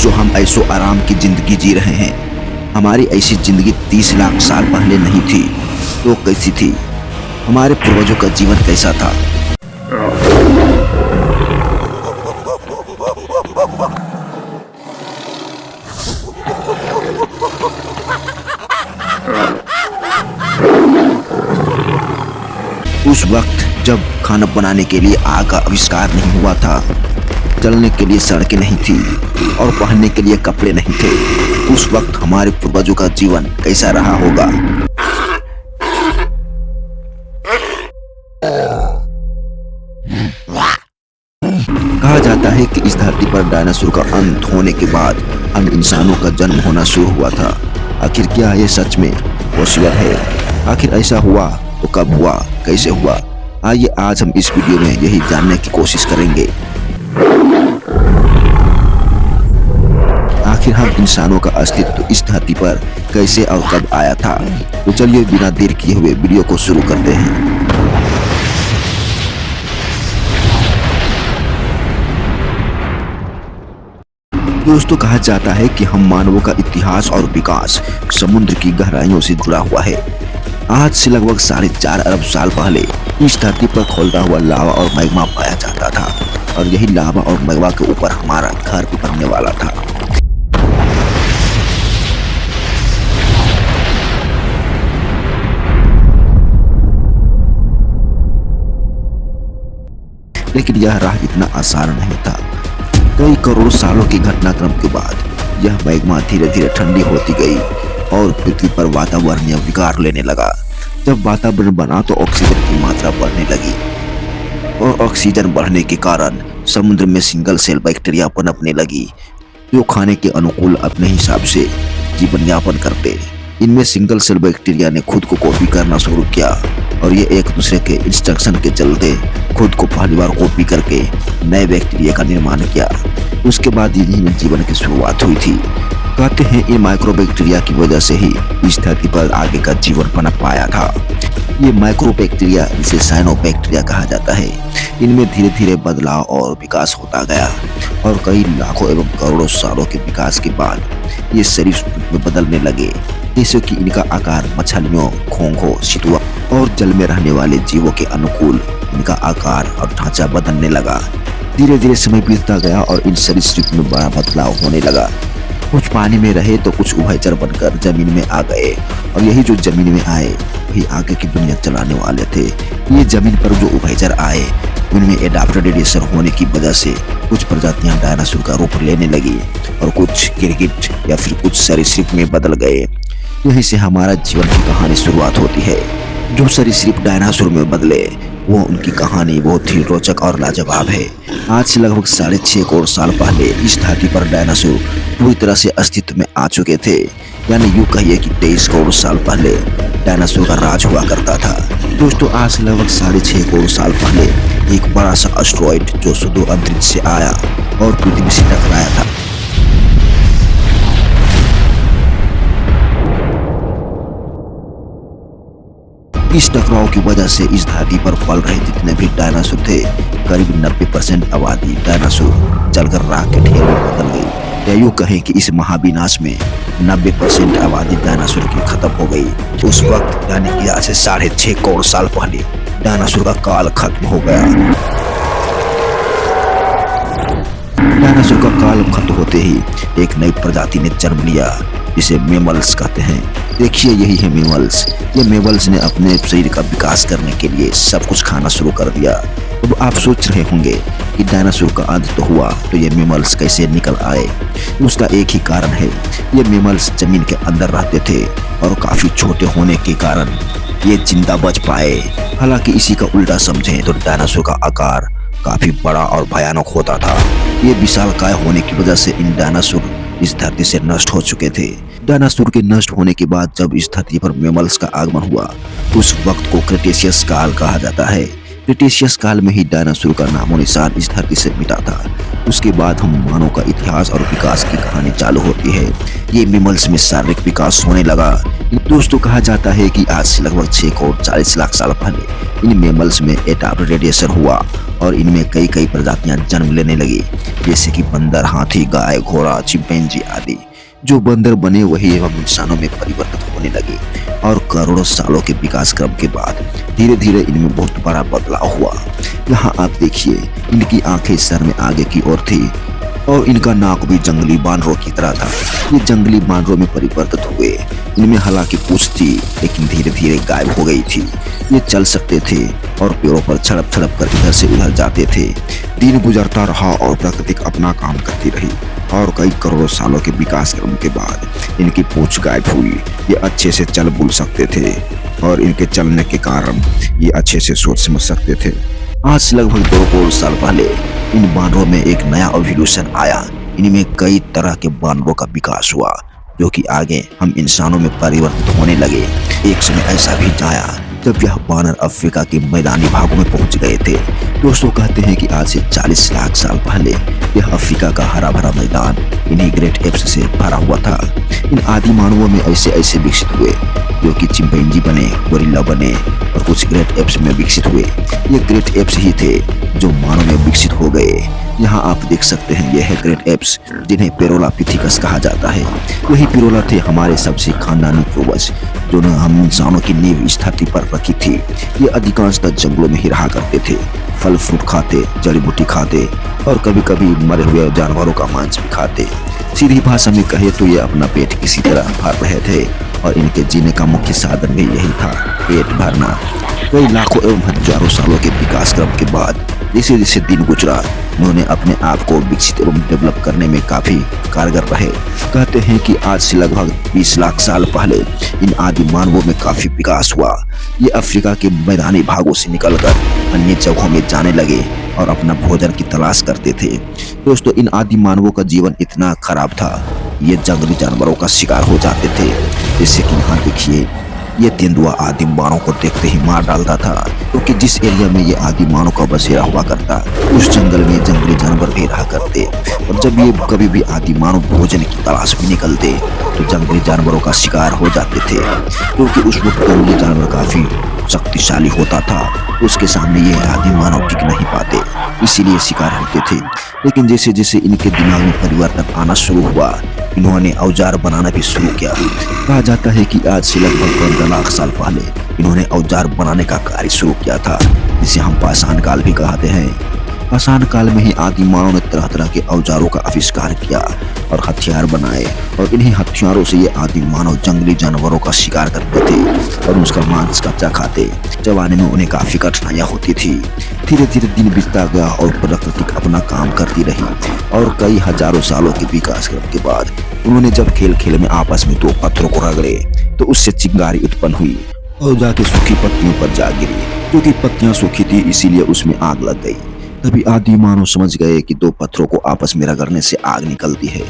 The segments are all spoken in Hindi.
दोस्तों, हम ऐसो आराम की जिंदगी जी रहे हैं। हमारी ऐसी जिंदगी 30 लाख साल पहले नहीं थी तो कैसी थी? हमारे पूर्वजों का जीवन कैसा था? उस वक्त जब खाना बनाने के लिए आग का आविष्कार नहीं हुआ था, चलने के लिए सड़कें नहीं थी और पहनने के लिए कपड़े नहीं थे, उस वक्त हमारे पूर्वजों का जीवन कैसा रहा होगा? कहा जाता है कि इस धरती पर डायनासोर का अंत होने के बाद हम इंसानों का जन्म होना शुरू हुआ था। आखिर क्या ये सच में पॉसिबल है? आखिर ऐसा हुआ तो कब हुआ, कैसे हुआ? आइए आज हम इस वीडियो में यही जानने की कोशिश करेंगे। आखिर हम इंसानों का अस्तित्व इस धरती पर कैसे और कब आया था? तो चलिए बिना देर किए हुए वीडियो को शुरू करते हैं। दोस्तों, कहा जाता है कि हम मानवों का इतिहास और विकास समुद्र की गहराइयों से जुड़ा हुआ है। आज से लगभग 4.5 अरब साल पहले इस धरती पर खौलता हुआ लावा और मैग्मा पाया जाता था और यही लावा और मैग्मा के ऊपर हमारा घर भी बनने वाला था। लेकिन यह राह इतना आसान नहीं था। कई करोड़ सालों के घटनाक्रम के बाद यह मैग्मा धीरे धीरे ठंडी होती गई और पृथ्वी पर वातावरणीय विकार लेने लगा। जब वातावरण बना तो ऑक्सीजन की मात्रा बढ़ने लगी और ऑक्सीजन बढ़ने के कारण समुद्र में सिंगल सेल बैक्टीरिया पनपने लगी, जो खाने के अनुकूल अपने हिसाब से जीवन यापन करते। इनमें सिंगल सेल बैक्टीरिया ने खुद को कॉपी करना शुरू किया और ये एक दूसरे के इंस्ट्रक्शन के चलते खुद को पहली बार कॉपी करके नए बैक्टीरिया का निर्माण किया। उसके बाद यही जीवन की शुरुआत हुई थी। कहते हैं इन माइक्रो बैक्टीरिया की वजह से ही इस धरती पर आगे का जीवन पनप पाया था। ये माइक्रो बैक्टीरिया, इसे साइनोबैक्टीरिया कहा जाता है, इनमें धीरे धीरे बदलाव और विकास होता गया और कई लाखों एवं करोड़ों सालों के विकास के बाद ये शरीर में बदलने लगे, जैसे कि इनका आकार मछलियों, घोंघों, सितुआ और जल में रहने वाले जीवों के अनुकूल इनका आकार और ढांचा बदलने लगा। धीरे धीरे समय बीतता गया और इन सरीसृप में बड़ा बदलाव होने लगा। कुछ पानी में रहे तो कुछ उभयचर बनकर जमीन में आ गए और यही जो जमीन में आए वही आगे की दुनिया चलाने वाले थे। ये जमीन पर जो उभयचर आए उनमें एडाप्टेड रेडिएशन होने की वजह से कुछ प्रजातियां डायनासोर का रूप लेने लगी और कुछ गिरगिट या फिर कुछ सरीसृप में बदल गए। यहीं से हमारा जीवन की कहानी शुरुआत होती है। जो सरीसृप डायनासोर में बदले वो उनकी कहानी बहुत ही रोचक और लाजवाब है। आज से लगभग 6.5 करोड़ साल पहले इस धरती पर डायनासोर पूरी तरह से अस्तित्व में आ चुके थे। यानी यूँ कहिए कि 23 करोड़ साल पहले डायनासोर का राज हुआ करता था। दोस्तों, आज से लगभग 6.5 करोड़ साल पहले एक बड़ा सा एस्टेरॉयड जो सुदूर अंतरिक्ष से आया और पृथ्वी से टकराया था। इस टकराव की वजह से इस धरती पर पल रहे जितने भी डायनासोर थे, करीब 90% आबादी डायनासोर जलकर राख के ढेर में बदल गई। या यूँ कहें कि इस महाविनाश में 90% आबादी डायनासोर की खत्म हो गई। उस वक्त यानी कि आज से 6.5 करोड़ साल पहले डायनासोर का काल खत्म हो गया। डायनासोर का काल खत्म होते ही एक नई प्रजाति ने जन्म लिया, जिसे मेमल्स कहते हैं। देखिए, यही है मेमल्स। ये मेमल्स ने अपने शरीर का विकास करने के लिए सब कुछ खाना शुरू कर दिया। अब आप सोच रहे होंगे कि डायनासोर का अंत तो हुआ तो ये मेमल्स कैसे निकल आए? उसका एक ही कारण है, ये मेमल्स जमीन के अंदर रहते थे और काफी छोटे होने के कारण ये जिंदा बच पाए। हालांकि इसी का उल्टा समझें तो डायनासोर का आकार काफी बड़ा और भयानक होता था। ये विशालकाय होने की वजह से इन डायनासोर इस धरती से नष्ट हो चुके थे। डायनासोर के नष्ट होने के बाद जब इस धरती पर मेमल्स का आगमन हुआ, उस वक्त को क्रेटेशियस काल कहा जाता है। क्रेटेशियस काल में ही डायनासोर का नामो निशान इस धरती से मिटा था। उसके बाद हम मानव का इतिहास और विकास की कहानी चालू होती है। ये मेमल्स में शारीरिक विकास होने लगा। दोस्तों, कहा जाता है कि आज से लगभग 6 करोड़ 40 लाख साल पहले इन मेमल्स में एडाप्टेड रेडिएशन हुआ और इनमें कई कई प्रजातियां जन्म लेने लगी, जैसे कि बंदर, हाथी, गाय, घोड़ा, चिंपैंजी आदि। जो बंदर बने वही एवं इंसानों में परिवर्तित होने लगे और करोड़ों सालों के विकास क्रम के बाद धीरे धीरे इनमें बहुत बड़ा बदलाव हुआ। यहाँ आप देखिए, इनकी आंखें सर में आगे की ओर थी और इनका नाक भी जंगली बानरों की तरह था। ये जंगली बानरों में परिवर्तित हुए। इनमें हालांकि पूंछ थी, लेकिन धीरे धीरे गायब हो गई थी। ये चल सकते थे और पेड़ों पर छड़प छड़प कर इधर से उधर जाते थे। दिन गुजरता रहा और प्रकृति अपना काम करती रही और कई करोड़ों सालों के विकास क्रम के बाद इनकी पूंछ गायब हुई। ये अच्छे से चल बुल सकते थे और इनके चलने के कारण ये अच्छे से सोच समझ सकते थे। आज से लगभग 2 करोड़ साल पहले इन बानरों में एक नया एवोल्यूशन आया। इनमें कई तरह के बानरों का विकास हुआ, जो कि आगे हम इंसानों में परिवर्तित होने लगे। एक समय ऐसा भी आया जब यह बानर अफ्रीका के मैदानी भागों में पहुंच गए थे। दोस्तों कहते हैं कि आज से 40 लाख साल पहले यह अफ्रीका का हरा भरा मैदान इन्हीं ग्रेट एप्स से भरा हुआ था। इन आदि मानवों में ऐसे ऐसे विकसित हुए जो कि चिंपैंजी बने, गोरिल्ला बने और कुछ ग्रेट एप्स में विकसित हुए। ये ग्रेट एप्स ही थे जो मानव में विकसित हो गए। यहाँ आप देख सकते हैं, ये है ग्रेट एप्स, जिन्हें पेरोलापिथिकस कहा जाता है। यही पिरोला थे हमारे सबसे खानदानी पूर्वज, जिन्होंने हम इंसानों की नींव इस धरती पर रखी थी। ये अधिकांशतः जंगलों में ही रहा करते थे, फल फ्रूट खाते, जड़ी बूटी खाते और कभी कभी मरे हुए जानवरों का मांस भी खाते। सीधी भाषा में कहे तो ये अपना पेट किसी तरह भर रहे थे और इनके जीने का मुख्य साधन भी यही था, पेट भरना। कई लाखों एवं हजारों सालों के विकास क्रम के बाद जैसे जैसे दिन गुजरा, उन्होंने अपने आप को विकसित एवं डेवलप करने में काफी कारगर रहे। कहते हैं कि आज से लगभग 20 लाख साल पहले इन आदि मानवों में काफी विकास हुआ। ये अफ्रीका के मैदानी भागों से निकलकर अन्य जगहों में जाने लगे और अपना भोजन की तलाश करते थे। दोस्तों, इन आदि मानवों का जीवन इतना खराब था, ये जंगली जानवरों का शिकार हो जाते थे। जैसे कि यहाँ देखिए, ये तेंदुआ आदि मानव को देखते ही मार डालता था, क्योंकि जिस एरिया में ये आदि मानव का बसेरा हुआ करता, उस जंगल में जंगली जानवर भी रहा करते। और जब ये कभी भी आदि मानव भोजन की तलाश में निकलते तो जंगली जानवरों का शिकार हो जाते थे, क्योंकि उस वक्त जंगली जानवर काफी शक्तिशाली होता था। उसके सामने ये आदि मानव टिक नहीं पाते, इसीलिए शिकार होते थे। लेकिन जैसे जैसे इनके दिमाग में परिवर्तन आना शुरू हुआ, इन्होंने औजार बनाना भी शुरू किया। कहा जाता है कि आज से लगभग 15 लाख साल पहले इन्होंने औजार बनाने का कार्य शुरू किया था, जिसे हम पाषाण काल भी कहते हैं। पाषाण काल में ही आदि मानव ने तरह तरह के औजारों का आविष्कार किया और हथियार बनाए, और इन्हीं हथियारों से ये आदि मानव जंगली जानवरों का शिकार करते थे और उसका मांस कच्चा खाते। चबाने में उन्हें काफी कठिनाइयां होती थी। धीरे धीरे दिन बीतता गया और प्रकृति अपना काम करती रही, और कई हजारों सालों के विकास के बाद उन्होंने जब खेल खेल में आपस में 2 पत्थरों को रगड़े तो उससे चिंगारी उत्पन्न हुई और जाके सूखी पत्तियों पर जा गिरी। क्योंकि पत्तियां सूखी थी इसीलिए उसमें आग लग गई। तभी आदि मानव समझ गए कि 2 पत्थरों को आपस में रगड़ने से आग निकलती है।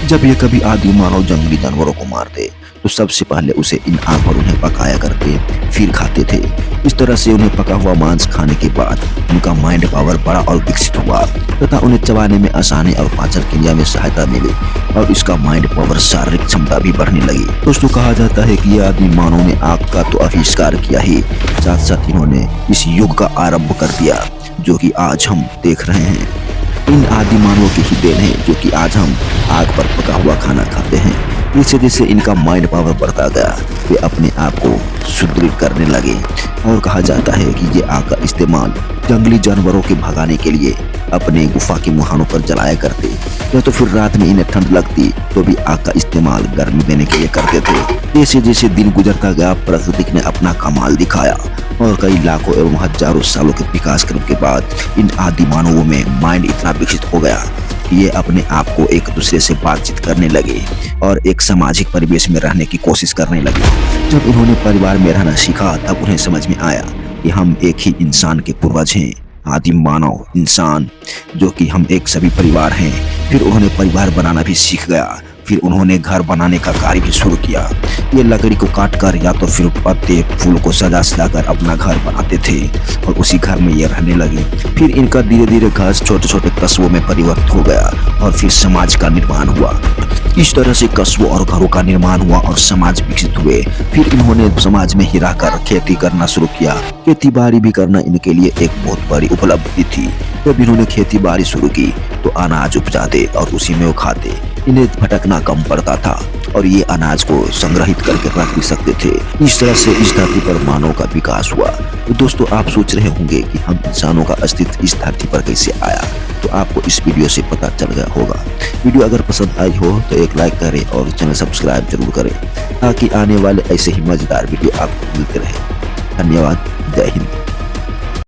जब ये कभी आदि मानव जंगली जानवरों को मारते तो सबसे पहले उसे इन आग पर उन्हें पकाया करते, फिर खाते थे। इस तरह से उन्हें पका हुआ मांस खाने के बाद उनका माइंड पावर बड़ा और विकसित हुआ तथा उन्हें चबाने में आसानी और पाचन क्रिया में सहायता मिली, और इसका माइंड पावर शारीरिक क्षमता भी बढ़ने लगी। दोस्तों, कहा जाता है कि आदि मानव ने आग का तो आविष्कार किया ही, साथ साथ इन्होंने इस युग का आरंभ कर दिया जो कि आज हम देख रहे हैं। इन आदि मानवों की ही देन है जो कि आज हम आग पर पका हुआ खाना खाते हैं। जैसे जैसे इनका माइंड पावर बढ़ता गया, वे अपने आप को सुदृढ़ करने लगे, और कहा जाता है कि ये आग का इस्तेमाल जंगली जानवरों के भगाने के लिए अपने गुफा के मुहानों पर जलाया करते, या तो फिर रात में इन्हें ठंड लगती तो भी आग का इस्तेमाल गर्मी देने के लिए करते थे। जैसे जैसे दिन गुजरता गया, प्रकृति ने अपना कमाल दिखाया, और कई लाखों एवं हजारों सालों के विकास क्रम के बाद इन आदि मानवों में माइंड इतना विकसित हो गया कि ये अपने आप को एक दूसरे से बातचीत करने लगे और एक सामाजिक परिवेश में रहने की कोशिश करने लगे। जब उन्होंने परिवार में रहना सीखा तब उन्हें समझ में आया कि हम एक ही इंसान के पूर्वज हैं, आदि मानव इंसान, जो कि हम एक सभी परिवार हैं। फिर उन्होंने परिवार बनाना भी सीख गया। फिर उन्होंने घर बनाने का कार्य भी शुरू किया। ये लकड़ी को काट कर या तो फिर पत्ते फूल को सजा कर अपना घर बनाते थे और उसी घर में ये रहने लगे। फिर इनका धीरे धीरे घर छोटे छोटे कस्बों में परिवर्तित हो गया और फिर समाज का निर्माण हुआ। इस तरह से कस्बों और घरों का निर्माण हुआ और समाज विकसित हुए। फिर इन्होंने समाज में ही रहकर खेती करना शुरू किया। खेती बाड़ी भी करना इनके लिए एक बहुत बड़ी उपलब्धि थी। जब इन्होंने खेती बाड़ी शुरू की तो अनाज उपजाते और उसी में वो खाते। इन्हें भटकना कम पड़ता था और ये अनाज को संग्रहित करके रख भी सकते थे। इस तरह से इस धरती पर मानव का विकास हुआ। तो दोस्तों, आप सोच रहे होंगे कि हम इंसानों का अस्तित्व इस धरती पर कैसे आया, तो आपको इस वीडियो से पता चल गया होगा। वीडियो अगर पसंद आई हो तो एक लाइक करें और चैनल सब्सक्राइब जरूर करें ताकि आने वाले ऐसे ही मजेदार वीडियो आपको मिलते रहे। धन्यवाद। जय हिंद।